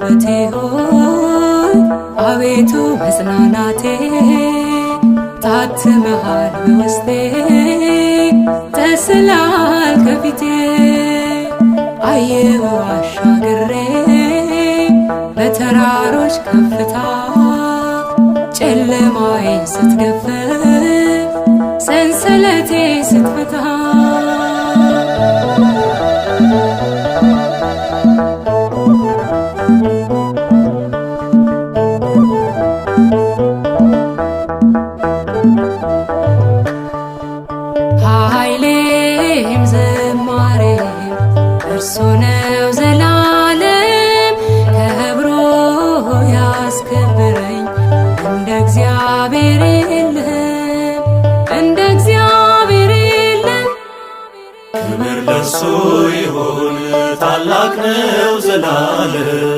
ሕይወቴ ሆይ አቤቱ መጽናናቴ ታትመሃል በውስጤ ተስለሃል ከፊቴ አየሁ አሻግሬ በተራሮች ከፍታ ጨለማዬ ስትገፍ ሰንሰለቴ ስትፈታ ኃይሌም ዝማሬም እርሱ ነው ዘላለም ከብሮ ያስከብረኝ እንደ እግዚአብሔር የለም እንደ እግዚአብሔር የለም። ክብር ለሱ ይሁን ታላቅ ነው ዘላለም